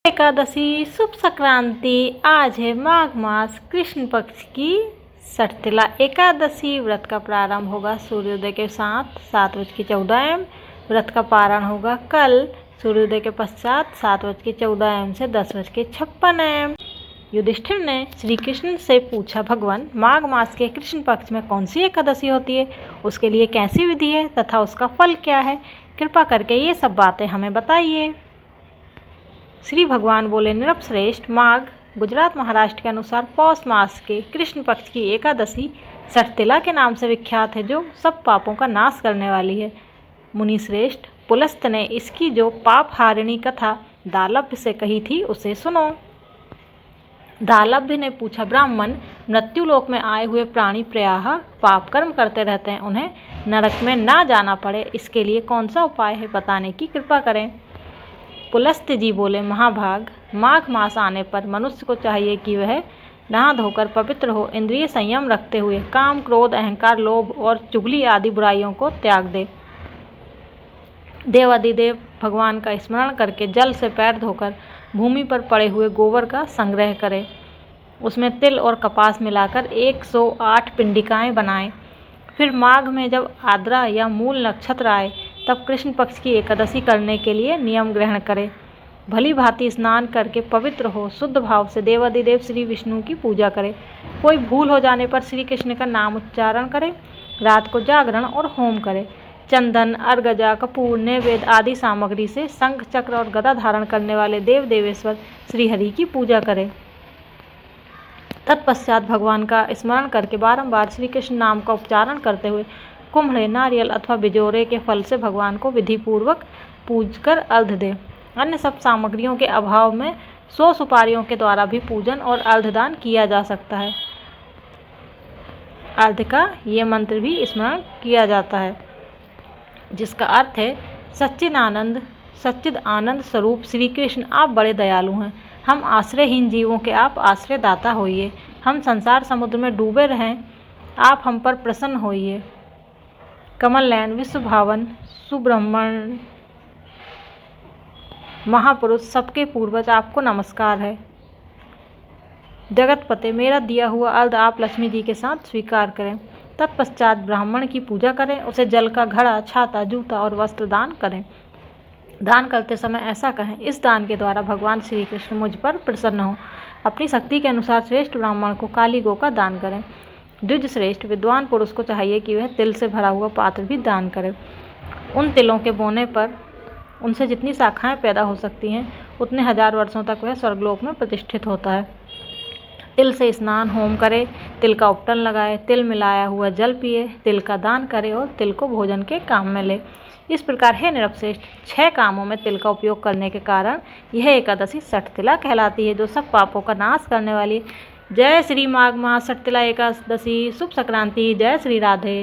एकादशी शुभ संक्रांति। आज है माघ मास कृष्ण पक्ष की षठतिला एकादशी। व्रत का प्रारंभ होगा सूर्योदय के साथ 7:14 AM। व्रत का पारण होगा कल सूर्योदय के पश्चात 7:14 AM से 10:56 AM। युधिष्ठिर ने श्री कृष्ण से पूछा, भगवान माघ मास के कृष्ण पक्ष में कौन सी एकादशी होती है, उसके लिए कैसी विधि है तथा उसका फल क्या है, कृपा करके ये सब बातें हमें बताइए। श्री भगवान बोले, नृपश्रेष्ठ, माघ गुजरात महाराष्ट्र के अनुसार पौष मास के कृष्ण पक्ष की एकादशी षठतिला के नाम से विख्यात है, जो सब पापों का नाश करने वाली है। मुनि श्रेष्ठ, पुलस्त ने इसकी जो पाप हारिणी कथा दालभ्य से कही थी उसे सुनो। दालभ्य ने पूछा, ब्राह्मण मृत्युलोक में आए हुए प्राणी प्रायः पाप कर्म करते रहते हैं, उन्हें नरक में ना जाना पड़े, इसके लिए कौन सा उपाय है, बताने की कृपा करें। पुलस्त जी बोले, महाभाग, माघ मास आने पर मनुष्य को चाहिए कि वह नहा धोकर पवित्र हो, इंद्रिय संयम रखते हुए काम, क्रोध, अहंकार, लोभ और चुगली आदि बुराइयों को त्याग दे। देवादिदेव भगवान का स्मरण करके जल से पैर धोकर भूमि पर पड़े हुए गोबर का संग्रह करे, उसमें तिल और कपास मिलाकर 108 पिंडिकाएँ बनाएं। फिर माघ में जब आद्रा या मूल नक्षत्र आए तब कृष्ण पक्ष की एकादशी करने के लिए नियम ग्रहण करे। भली भांति स्नान करके पवित्र हो शुद्ध भाव से देवादिदेव श्री विष्णु की पूजा करे। कोई भूल हो जाने पर श्री कृष्ण का नाम उच्चारण करे। रात को जागरण और होम करे। चंदन, अर्गजा, कपूर, नैवेद्य आदि सामग्री से शंख, चक्र और गदा धारण करने वाले देव देवेश्वर श्री हरि की पूजा करे। तत्पश्चात भगवान का स्मरण करके बारंबार श्री कृष्ण नाम का उच्चारण करते हुए कुम्भले, नारियल अथवा बिजोरे के फल से भगवान को विधिपूर्वक पूजकर अर्घ्य दे। अन्य सब सामग्रियों के अभाव में 100 सुपारियों के द्वारा भी पूजन और अर्घ्यदान किया जा सकता है। अर्घ्य का ये मंत्र भी स्मरण किया जाता है, जिसका अर्थ है, सच्चिद आनंद स्वरूप श्री कृष्ण, आप बड़े दयालु हैं। हम आश्रयहीन जीवों के आप आश्रय दाता होइए। हम संसार समुद्र में डूबे रहें, आप हम पर प्रसन्न होइए। कमल नयन, विश्व भावन, सुब्रह्मण्य महापुरुष, सबके पूर्वज, आपको नमस्कार है। जगतपते, मेरा दिया हुआ अर्घ्य आप लक्ष्मी जी के साथ स्वीकार करें। तत्पश्चात ब्राह्मण की पूजा करें, उसे जल का घड़ा, छाता, जूता और वस्त्र दान करें। दान करते समय ऐसा कहें, इस दान के द्वारा भगवान श्री कृष्ण मुझ पर प्रसन्न हो। अपनी शक्ति के अनुसार श्रेष्ठ ब्राह्मण को काली गौ का दान करें। द्विज श्रेष्ठ विद्वान पुरुष को चाहिए कि वह तिल से भरा हुआ पात्र भी दान करे। उन तिलों के बोने पर उनसे जितनी शाखाएं पैदा हो सकती हैं, उतने 1000 वर्षों तक वह स्वर्गलोक में प्रतिष्ठित होता है। तिल से स्नान होम करे, तिल का उपटन लगाए, तिल मिलाया हुआ जल पिए, तिल का दान करे और तिल को भोजन के काम में ले। इस प्रकार हे नृपश्रेष्ठ, 6 कामों में तिल का उपयोग करने के कारण यह एकादशी षठतिला कहलाती है, जो सब पापों का नाश करने वाली। जय श्री माघ मास षठतिला एकादशी शुभ संक्रांति। जय श्री राधे।